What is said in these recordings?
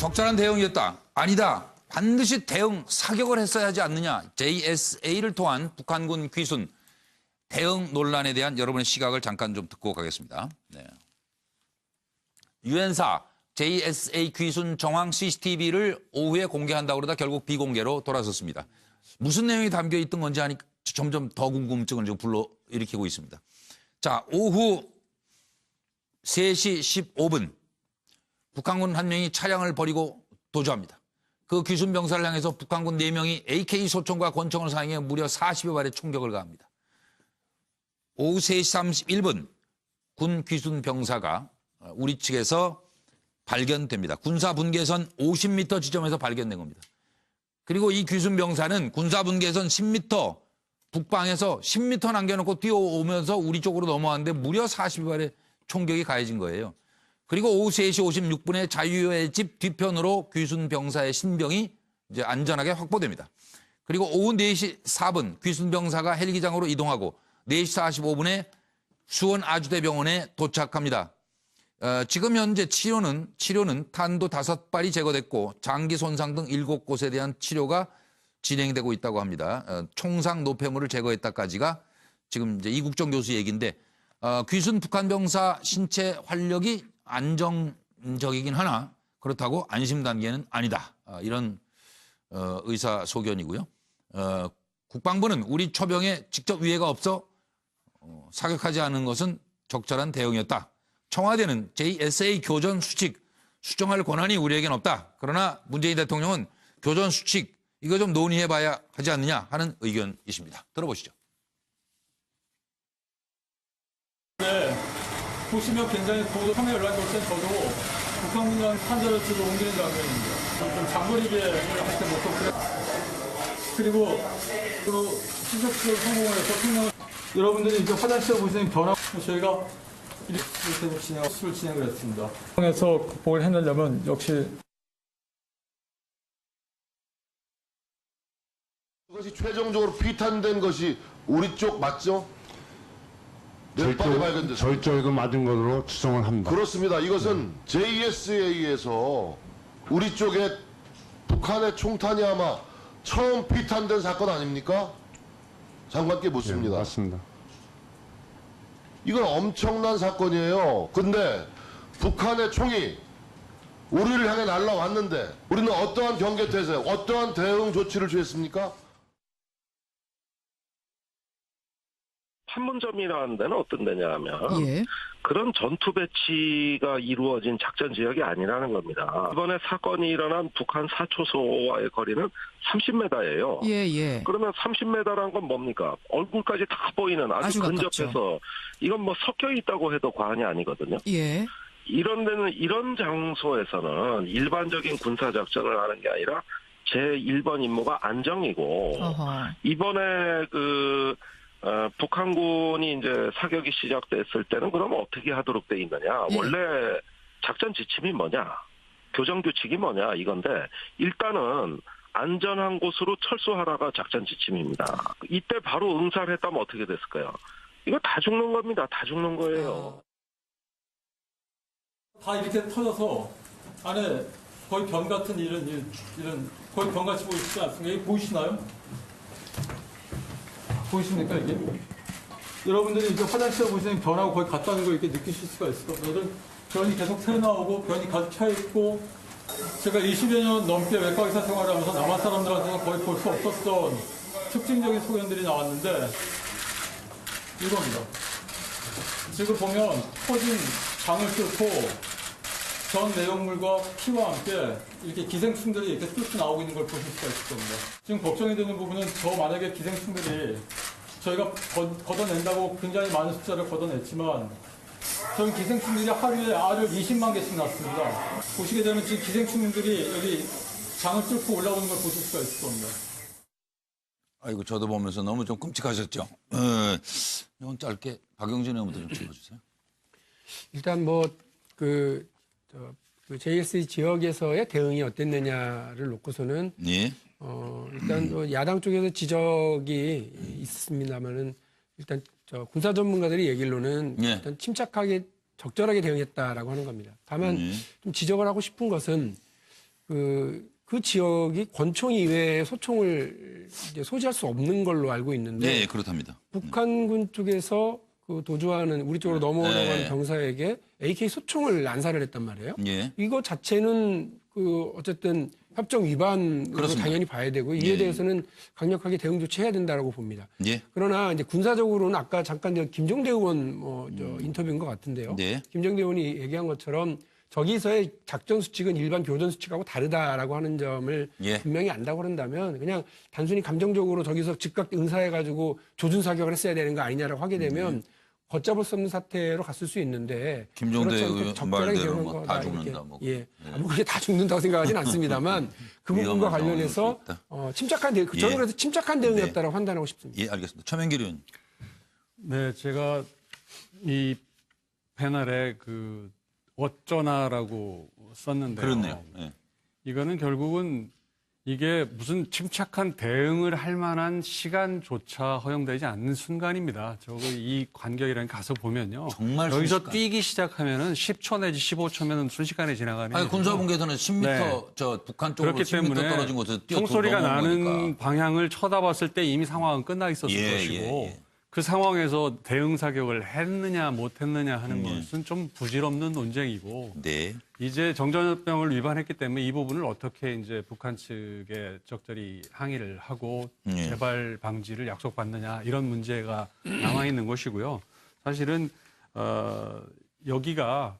적절한 대응이었다. 아니다. 반드시 대응 사격을 했어야 하지 않느냐. JSA를 통한 북한군 귀순 대응 논란에 대한 여러분의 시각을 잠깐 좀 듣고 가겠습니다. 네. 유엔사 JSA 귀순 정황 CCTV를 오후에 공개한다고 그러다 결국 비공개로 돌아섰습니다. 무슨 내용이 담겨 있던 건지 하니까 점점 더 궁금증을 좀 불러일으키고 있습니다. 자, 오후 3시 15분 북한군 한 명이 차량을 버리고 도주합니다. 그 귀순 병사를 향해서 북한군 4명이 AK 소총과 권총을 사용해 무려 40여 발의 총격을 가합니다. 오후 3시 31분 군 귀순 병사가 우리 측에서 발견됩니다. 군사분계선 50m 지점에서 발견된 겁니다. 그리고 이 귀순 병사는 군사분계선 10m 북방에서 10m 남겨놓고 뛰어오면서 우리 쪽으로 넘어왔는데 무려 40발의 총격이 가해진 거예요. 그리고 오후 3시 56분에 자유의 집 뒤편으로 귀순 병사의 신병이 이제 안전하게 확보됩니다. 그리고 오후 4시 4분 귀순 병사가 헬기장으로 이동하고 4시 45분에 수원 아주대병원에 도착합니다. 지금 현재 치료는 탄도 5발이 제거됐고 장기 손상 등 7곳에 대한 치료가 진행되고 있다고 합니다. 총상 노폐물을 제거했다까지가 지금 이제 이국정 교수 얘기인데 귀순 북한 병사 신체 활력이 안정적이긴 하나 그렇다고 안심 단계는 아니다. 이런 의사 소견이고요. 국방부는 우리 초병에 직접 위해가 없어 사격하지 않은 것은 적절한 대응이었다. 청와대는 JSA 교전 수칙 수정할 권한이 우리에겐 없다. 그러나 문재인 대통령은 교전 수칙 이거 좀 논의해봐야 하지 않느냐 하는 의견이십니다. 들어보시죠. 네, 보시면 굉장히 처음에 연락이 올 땐 저도 북한군이랑 환자를 들고 옮기는 장면입니다. 좀 장거리 비행을 할 때 못하고 그래. 그리고 시설을 성공을 해서 여러분들이 이제 화장실에 보시는 변화 저희가 이렇게 수술 진행을 했습니다. 에서 극복을 해내려면 역시 그것이 최종적으로 피탄된 것이 우리 쪽 맞죠? 몇 발이 발견됐습니다. 절절히 맞은 것으로 추정을 합니다. 그렇습니다. 이것은 JSA에서 우리 쪽에 북한의 총탄이 아마 처음 피탄된 사건 아닙니까? 장관께 묻습니다. 네, 맞습니다. 이건 엄청난 사건이에요. 근데 북한의 총이 우리를 향해 날아왔는데 우리는 어떠한 경계태세, 어떠한 대응 조치를 취했습니까? 판문점이라는 데는 어떤 데냐 하면 그런 전투 배치가 이루어진 작전 지역이 아니라는 겁니다. 이번에 사건이 일어난 북한 사초소와의 거리는 30m예요. 그러면 30m라는 건 뭡니까? 얼굴까지 다 보이는 아주 근접해서 이건 뭐 섞여 있다고 해도 과언이 아니거든요. 이런 데는 이런 장소에서는 일반적인 군사 작전을 하는 게 아니라 제1번 임무가 안정이고 이번에 북한군이 이제 사격이 시작됐을 때는 그럼 어떻게 하도록 돼 있느냐? 원래 작전 지침이 뭐냐? 교정 규칙이 뭐냐? 이건데 일단은 안전한 곳으로 철수하라가 작전 지침입니다. 이때 바로 응사를 했다면 어떻게 됐을까요? 이거 다 죽는 겁니다. 다 죽는 거예요. 다 이렇게 터져서 안에 거의 변 같은 이런 거의 변같이 보이시지 않습니까? 여기 보이시나요? 보이십니까 이게? 여러분들이 이제 화장실에 보시는 변하고 거의 같다는 걸 이렇게 느끼실 수가 있을 겁니다. 변이 계속 새어나오고 변이 가득 차있고 제가 20여 년 넘게 외과 의사 생활을 하면서 남한 사람들한테는 거의 볼 수 없었던 특징적인 소견들이 나왔는데 이겁니다. 지금 보면 터진 장을 뚫고 전 내용물과 피와 함께 이렇게 기생충들이 이렇게 뚫고 나오고 있는 걸 보실 수가 있을 겁니다. 지금 걱정이 되는 부분은 저 만약에 기생충들이 저희가 걷어낸다고 굉장히 많은 숫자를 걷어냈지만 저희 기생충들이 하루에 알을 20만 개씩 낳습니다. 보시게 되면 지금 기생충들이 여기 장을 뚫고 올라오는 걸 보실 수가 있을 겁니다. 아이고 저도 보면서 너무 좀 끔찍하셨죠. 이건 짧게 박영진 의원부터 좀 짚어주세요. 일단 그 JSA 지역에서의 대응이 어땠느냐를 놓고서는 일단 야당 쪽에서 지적이 있습니다만은 일단 군사 전문가들이 얘기로는 일단 침착하게 적절하게 대응했다라고 하는 겁니다. 다만 좀 지적을 하고 싶은 것은 그 지역이 권총 이외에 소총을 이제 소지할 수 없는 걸로 알고 있는데 네, 그렇답니다. 북한군 쪽에서 그 도주하는 우리 쪽으로 넘어오는 병사에게 AK 소총을 난사를 했단 말이에요. 예. 이거 자체는 그 어쨌든 협정 위반으로 그렇습니다. 당연히 봐야 되고 이에 예. 대해서는 강력하게 대응 조치해야 된다라고 봅니다. 예. 그러나 이제 군사적으로는 아까 잠깐 김종대 의원 인터뷰인 것 같은데요. 네. 김종대 의원이 얘기한 것처럼 저기서의 작전 수칙은 일반 교전 수칙하고 다르다라고 하는 점을 예. 분명히 안다고 그런다면 그냥 단순히 감정적으로 저기서 즉각 응사해가지고 조준 사격을 했어야 되는 거 아니냐라고 하게 되면 걷잡을 수 없는 사태로 갔을 수 있는데 김종대 그렇지 않고 의원 적절하게 말대로 대응한 뭐 거다 다 이렇게. 죽는다, 뭐. 예, 뭐 그게 다 죽는다고 생각하지는 않습니다만 그 부분과 위험한 관련해서 상황일 침착한 대응, 저는 예. 그래서 침착한 대응이었다라고 판단하고 싶습니다. 예, 알겠습니다. 최명길 의원. 네, 제가 이 패널에 그 어쩌나라고 썼는데요. 그렇네요. 예. 이거는 결국은 이게 무슨 침착한 대응을 할 만한 시간조차 허용되지 않는 순간입니다. 저거 이 간격이랑 가서 보면요. 정말 여기서 순식간. 뛰기 시작하면은 10초 내지 15초면은 순식간에 지나가는. 아니, 일이고. 군사분계선은 10m 네. 저 북한 쪽으로 그렇기 10m 때문에 떨어진 곳에서 뛰어 총소리가 넘어온 나는 거니까. 방향을 쳐다봤을 때 이미 상황은 끝나 있었을 예, 것이고 예. 그 상황에서 대응 사격을 했느냐 못했느냐 하는 예. 것은 좀 부질없는 논쟁이고 네. 이제 정전협병을 위반했기 때문에 이 부분을 어떻게 이제 북한 측에 적절히 항의를 하고 예. 재발 방지를 약속받느냐 이런 문제가 남아 있는 것이고요. 사실은 여기가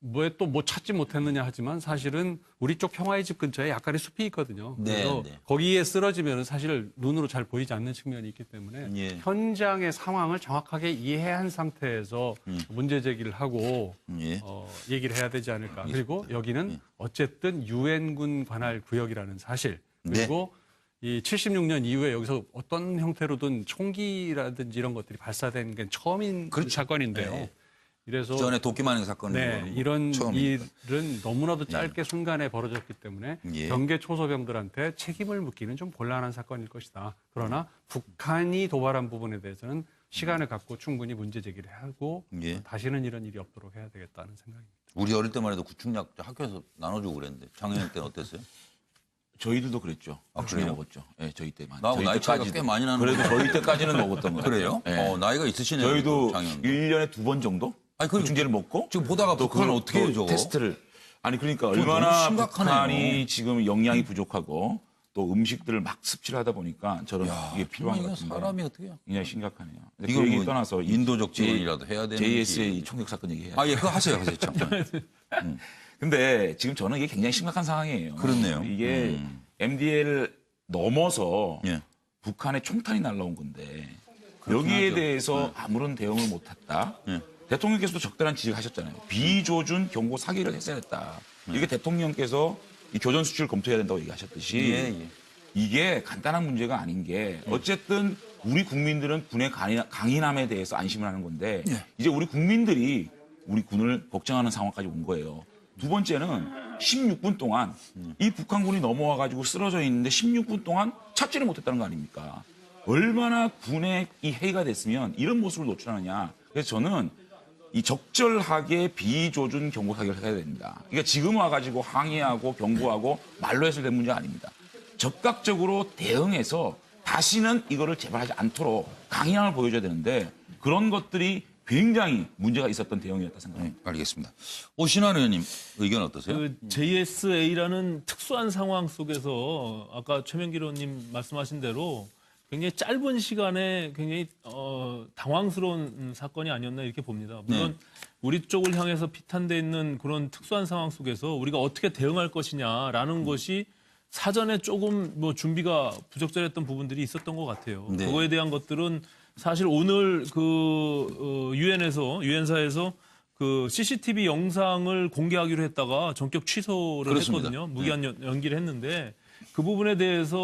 왜 또 뭐 찾지 못했느냐 하지만 사실은 우리 쪽 평화의 집 근처에 약간의 숲이 있거든요. 네, 그래서 네. 거기에 쓰러지면 사실 눈으로 잘 보이지 않는 측면이 있기 때문에 예. 현장의 상황을 정확하게 이해한 상태에서 문제 제기를 하고 예. 얘기를 해야 되지 않을까. 그리고 여기는 어쨌든 유엔군 관할 구역이라는 사실 그리고 이 76년 이후에 여기서 어떤 형태로든 총기라든지 이런 것들이 발사된 게 처음인 그렇죠. 사건인데요. 네. 이래서 전에 도끼마ning 사건은 네, 이런 처음이니까. 일은 너무나도 짧게 순간에 벌어졌기 때문에 예. 경계 초소병들한테 책임을 묻기는 좀 곤란한 사건일 것이다. 그러나 북한이 도발한 부분에 대해서는 시간을 갖고 충분히 문제 제기를 하고 예. 다시는 이런 일이 없도록 해야 되겠다는 생각입니다. 우리 어릴 때만 해도 구충약 학교에서 나눠주고 그랬는데 작년 때는 어땠어요? 저희들도 그랬죠. 아, 나중에 그래요? 먹었죠. 예, 저희 때만. 나하고 저희 나이 차이가 때까지도. 꽤 많이 나는 그래도 거예요. 저희 때까지는 먹었던 거예요. 그래요? 예. 나이가 있으시네요. 저희도 작년. 1년에 2번 정도 아니, 그 중제를 먹고 지금 보다가 또 북한은 그걸 어떻게 해요, 또 저거? 테스트를 아니 그러니까 그거 얼마나 너무 심각하네요. 북한이 지금 영양이 부족하고 또 음식들을 막 섭취를 하다 보니까 저런 이게 필요한 것 이거 같은데 사람이 어떻게 해요? 굉장히 심각하네요. 근데 이걸 그 얘기 뭐 떠나서 인도적 지원이라도 해야 되는지. JSA 총격 사건 얘기해요. 아, 예, 그거 하세요. 참. 근데 지금 저는 이게 굉장히 심각한 상황이에요. 그렇네요. 이게 MDL 넘어서 예. 북한의 총탄이 날라온 건데 여기에 대해서 아무런 대응을 못했다. 예. 대통령께서도 적절한 지적하셨잖아요. 비조준 경고 사기를 했어야 했다. 이게 대통령께서 이 교전 수출을 검토해야 된다고 얘기하셨듯이 예, 예. 이게 간단한 문제가 아닌 게 어쨌든 우리 국민들은 군의 강인함에 대해서 안심을 하는 건데 이제 우리 국민들이 우리 군을 걱정하는 상황까지 온 거예요. 두 번째는 16분 동안 이 북한군이 넘어와 가지고 쓰러져 있는데 16분 동안 찾지를 못했다는 거 아닙니까? 얼마나 군의 이 해이가 됐으면 이런 모습을 노출하느냐. 그래서 저는 이 적절하게 비조준 경고 사격을 해야 됩니다. 그러니까 지금 와가지고 항의하고 경고하고 말로 해서 된 문제가 아닙니다. 적극적으로 대응해서 다시는 이거를 재발하지 않도록 강인함을 보여줘야 되는데 그런 것들이 굉장히 문제가 있었던 대응이었다 생각합니다. 알겠습니다. 오신환 의원님 의견 어떠세요? 그 JSA라는 특수한 상황 속에서 아까 최명길 의원님 말씀하신 대로 굉장히 짧은 시간에 굉장히 당황스러운 사건이 아니었나 이렇게 봅니다. 물론 우리 쪽을 향해서 피탄돼 있는 그런 특수한 상황 속에서 우리가 어떻게 대응할 것이냐라는 것이 사전에 조금 뭐 준비가 부적절했던 부분들이 있었던 것 같아요. 네. 그거에 대한 것들은 사실 오늘 그 유엔사에서 그 CCTV 영상을 공개하기로 했다가 전격 취소를 그렇습니다. 했거든요. 무기한 연기를 했는데 그 부분에 대해서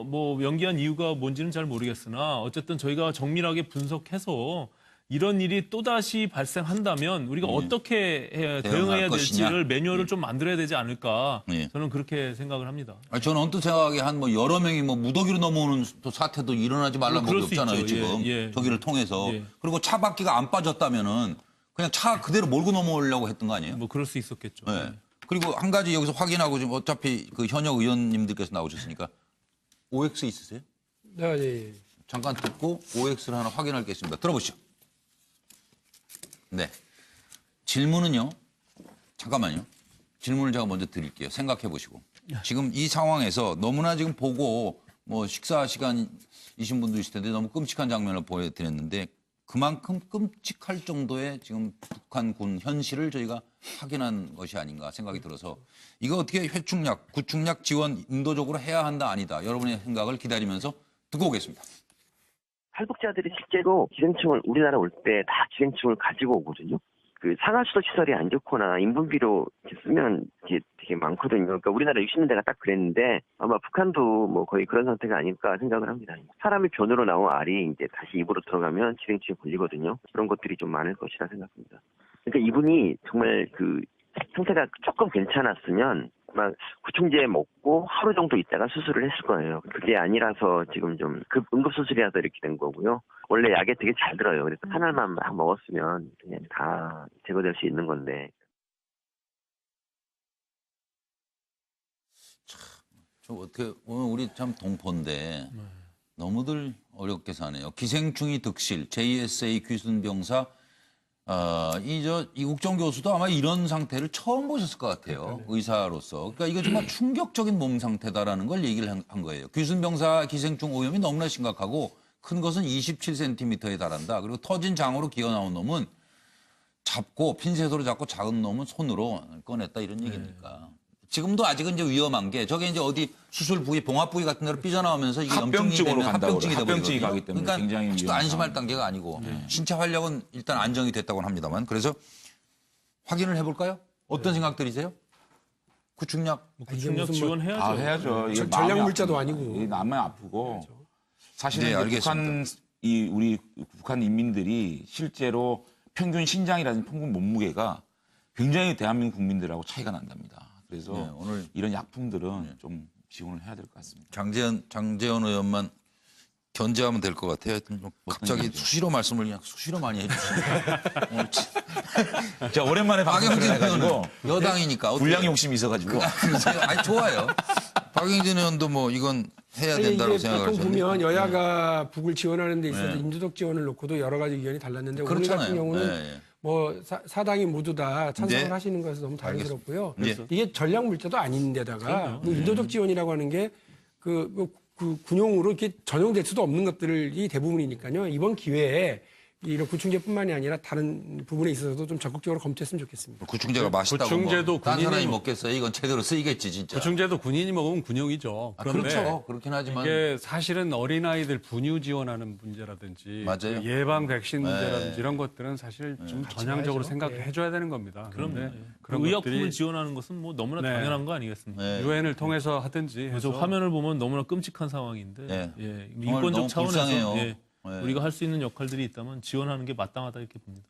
뭐 연기한 이유가 뭔지는 잘 모르겠으나 어쨌든 저희가 정밀하게 분석해서 이런 일이 또다시 발생한다면 우리가 어떻게 대응해야 것이냐. 될지를 매뉴얼을 좀 만들어야 되지 않을까 예. 저는 그렇게 생각을 합니다. 아니, 저는 언뜻 생각하기에 한 뭐 여러 명이 뭐 무더기로 넘어오는 또 사태도 일어나지 말라는 그럴 법이 수 없잖아요, 있죠. 지금. 예. 저기를 통해서. 예. 그리고 차 바퀴가 안 빠졌다면은 그냥 차 그대로 몰고 넘어오려고 했던 거 아니에요? 뭐 그럴 수 있었겠죠. 네. 그리고 한 가지 여기서 확인하고 지금 어차피 그 현역 의원님들께서 나오셨으니까 OX 있으세요? 네, 예. 잠깐 듣고 OX를 하나 확인할 게 있습니다. 들어보시죠. 네. 질문은요. 잠깐만요. 질문을 제가 먼저 드릴게요. 생각해 보시고. 지금 이 상황에서 너무나 지금 보고 뭐 식사 시간이신 분도 있을 텐데 너무 끔찍한 장면을 보여드렸는데 그만큼 끔찍할 정도의 지금 북한군 현실을 저희가 확인한 것이 아닌가 생각이 들어서 이거 어떻게 회충약, 구충약 지원 인도적으로 해야 한다 아니다. 여러분의 생각을 기다리면서 듣고 오겠습니다. 탈북자들이 실제로 기생충을 우리나라 올 때 다 기생충을 가지고 오거든요. 그 상하수도 시설이 안 좋거나 인분비로 이렇게 쓰면 이게 되게 많거든요. 그러니까 우리나라 60년대가 딱 그랬는데 아마 북한도 뭐 거의 그런 상태가 아닐까 생각을 합니다. 사람이 변으로 나온 알이 이제 다시 입으로 들어가면 기생충에 걸리거든요. 그런 것들이 좀 많을 것이라 생각합니다. 그러니까 이분이 정말 그 상태가 조금 괜찮았으면 아마 구충제 먹고 하루 정도 있다가 수술을 했을 거예요. 그게 아니라서 지금 좀 응급수술이라서 이렇게 된 거고요. 원래 약에 되게 잘 들어요. 그래서 하나만 막 먹었으면 그냥 다 제거될 수 있는 건데. 좀 어떻게 오늘 우리 참 동포인데 너무들 어렵게 사네요. 기생충이 득실, JSA 귀순병사 이국정 교수도 아마 이런 상태를 처음 보셨을 것 같아요. 의사로서. 그러니까 이거 정말 충격적인 몸 상태다라는 걸 얘기를 한 거예요. 귀순병사 기생충 오염이 너무나 심각하고 큰 것은 27cm에 달한다. 그리고 터진 장으로 기어 나온 놈은 잡고 핀셋으로 잡고 작은 놈은 손으로 꺼냈다 이런 얘기니까. 지금도 아직은 이제 위험한 게 저게 이제 어디 수술 부위, 봉합 부위 같은 데로 삐져나오면서 이게 합병증으로 간다고 합병증이 그래요. 합병증이 돼버리거든요. 가기 때문에 그러니까 굉장히 아직도 위험한 안심할 단계가 아니고 신체 활력은 일단 안정이 됐다고는 합니다만 그래서 확인을 해볼까요? 어떤 생각 들이세요? 구충약 구충약 지원해야죠. 아, 해야죠. 이게 전략 마음이 물자도 아프고, 아니고. 이게 마음이 아프고. 사실은 네, 이제 알겠습니다. 우리 북한 인민들이 실제로 평균 신장이라든지 평균 몸무게가 굉장히 대한민국 국민들하고 차이가 난답니다. 그래서 네, 오늘 이런 약품들은 좀 지원을 해야 될 것 같습니다. 장제원 의원만 견제하면 될 것 같아요. 갑자기 수시로 말씀을 그냥 수시로 많이 해주시니까. 제가 오랜만에 박영진 방송을 의원은 해가지고 여당이니까 어떻게 분량 욕심이 있어가지고. 아니 좋아요. 박영진 의원도 뭐 이건 해야 된다고 이게 생각을 보통 하시는데. 보면 여야가 북을 지원하는 데 있어서 네. 인도적 지원을 놓고도 여러 가지 의견이 달랐는데 오늘 그렇잖아요. 같은 경우는 네. 뭐 사당이 모두 다 찬성을 네. 하시는 것에서 너무 다행스럽고요. 알겠습니다. 이게 전략 물자도 아닌데다가 뭐 인도적 지원이라고 하는 게 그 군용으로 이렇게 전용될 수도 없는 것들이 대부분이니까요. 이번 기회에 이런 구충제뿐만이 아니라 다른 부분에 있어서도 좀 적극적으로 검토했으면 좋겠습니다. 구충제가 맛있다고 구충제도 뭐, 딴 군인이 사람이 뭐- 먹겠어요. 이건 제대로 쓰이겠지 진짜. 구충제도 군인이 먹으면 군용이죠. 그런데 그렇죠. 그렇긴 하지만 이게 사실은 어린아이들 분유 지원하는 문제라든지 맞아요. 예방 백신 문제라든지 네. 이런 것들은 사실 좀 전향적으로 해야죠. 생각해 줘야 되는 겁니다. 그런데 그런 의약품을 것들이 지원하는 것은 뭐 너무나 네. 당연한 거 아니겠습니까? 네. 유엔을 통해서 하든지 그래서 해서 화면을 보면 너무나 끔찍한 상황인데 네. 예, 정말 너무 인권적 차원에서 불쌍해요. 예, 네. 우리가 할 수 있는 역할들이 있다면 지원하는 게 마땅하다 이렇게 봅니다.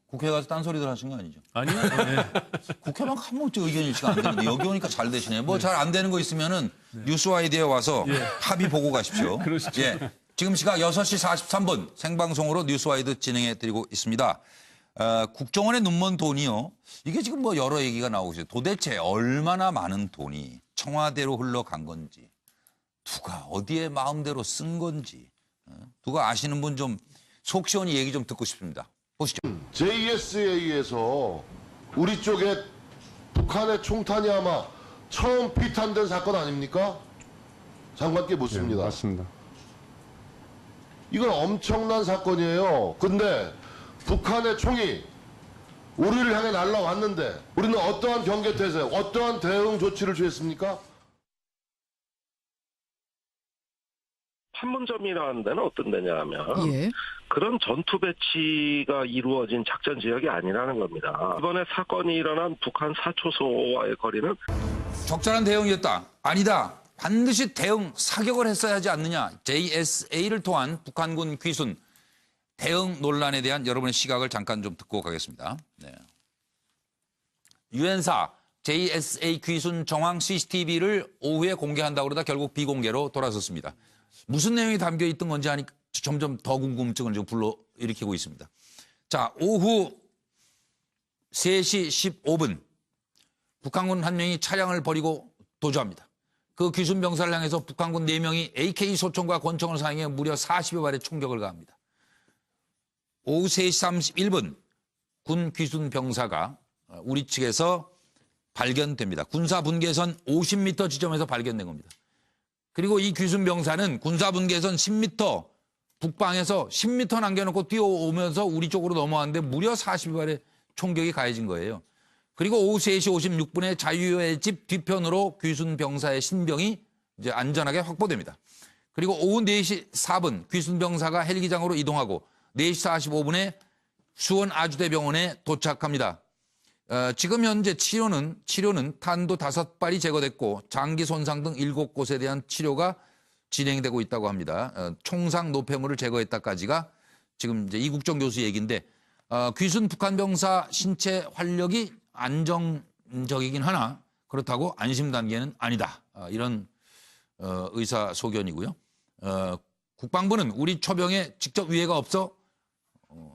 국회 가서 딴소리들 하신 거 아니죠? 아니요. 예. 국회만 가면 어째 의견 일치가 안 되는데 여기 오니까 잘 되시네. 뭐 잘 안 되는 거 있으면은 뉴스와이드에 와서 합의 보고 가십시오. 그러시죠. 예. 지금 시각 6시 43분 생방송으로 뉴스와이드 진행해 드리고 있습니다. 국정원의 눈먼 돈이요. 이게 지금 뭐 여러 얘기가 나오고 있어요. 도대체 얼마나 많은 돈이 청와대로 흘러간 건지, 누가 어디에 마음대로 쓴 건지, 누가 아시는 분 좀 속 시원히 얘기 좀 듣고 싶습니다. 보시죠. JSA에서 우리 쪽에 북한의 총탄이 아마 처음 피탄된 사건 아닙니까? 장관께 묻습니다. 맞습니다. 이건 엄청난 사건이에요. 근데 북한의 총이 우리를 향해 날라왔는데 우리는 어떠한 경계태세, 어떠한 대응 조치를 취했습니까? 판문점이라는 데는 어떤 데냐 하면 예. 그런 전투 배치가 이루어진 작전 지역이 아니라는 겁니다. 이번에 사건이 일어난 북한 사초소와의 거리는 적절한 대응이었다. 아니다. 반드시 대응 사격을 했어야 하지 않느냐. JSA를 통한 북한군 귀순 대응 논란에 대한 여러분의 시각을 잠깐 좀 듣고 가겠습니다. 네. 유엔사 JSA 귀순 정황 CCTV를 오후에 공개한다고 그러다 결국 비공개로 돌아섰습니다. 무슨 내용이 담겨 있던 건지 하니 점점 더 궁금증을 좀 불러일으키고 있습니다. 자, 오후 3시 15분 북한군 한 명이 차량을 버리고 도주합니다. 그 귀순 병사를 향해서 북한군 4명이 AK 소총과 권총을 사용해 무려 40여 발의 총격을 가합니다. 오후 3시 31분 군 귀순 병사가 우리 측에서 발견됩니다. 군사 분계선 50m 지점에서 발견된 겁니다. 그리고 이 귀순 병사는 군사 분계선 10m 북방에서 10m 남겨놓고 뛰어오면서 우리 쪽으로 넘어왔는데 무려 40발의 총격이 가해진 거예요. 그리고 오후 3시 56분에 자유의 집 뒤편으로 귀순 병사의 신병이 이제 안전하게 확보됩니다. 그리고 오후 4시 4분 귀순 병사가 헬기장으로 이동하고 4시 45분에 수원 아주대병원에 도착합니다. 지금 현재 치료는 탄도 5발이 제거됐고 장기 손상 등 7곳에 대한 치료가 진행되고 있다고 합니다. 총상 노폐물을 제거했다까지가 지금 이제 이국정 교수 얘기인데 귀순 북한 병사 신체 활력이 안정적이긴 하나 그렇다고 안심 단계는 아니다. 이런 의사 소견이고요. 국방부는 우리 초병에 직접 위해가 없어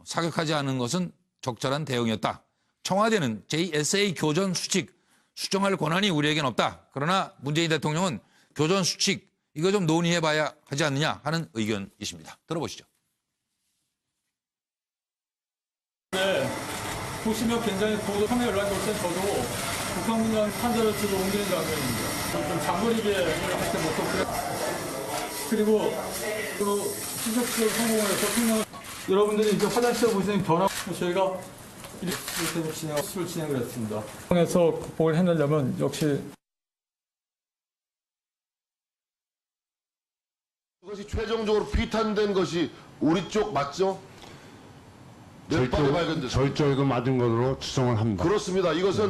사격하지 않은 것은 적절한 대응이었다. 청와대는 JSA 교전 수칙 수정할 권한이 우리에겐 없다. 그러나 문재인 대통령은 교전 수칙 이거 좀 논의해봐야 하지 않느냐 하는 의견이십니다. 들어보시죠. 네, 보시면 굉장히 고도 카메라 연락이 올 땐 저도 북한군이랑 판자를 들고 옮기는 장면입니다. 좀 장거리게 할때 보통 그리고 시적지로 성공을 해서 여러분들이 이제 화장실에 보시는 변화 저희가 이렇게 수술 진행을 했습니다. 에서 극복을 해내려면 역시 그것이 최종적으로 피탄된 것이 우리 쪽 맞죠? 몇 발이 발견됐습니다. 절적이 맞은 것으로 추정을 합니다. 그렇습니다. 이것은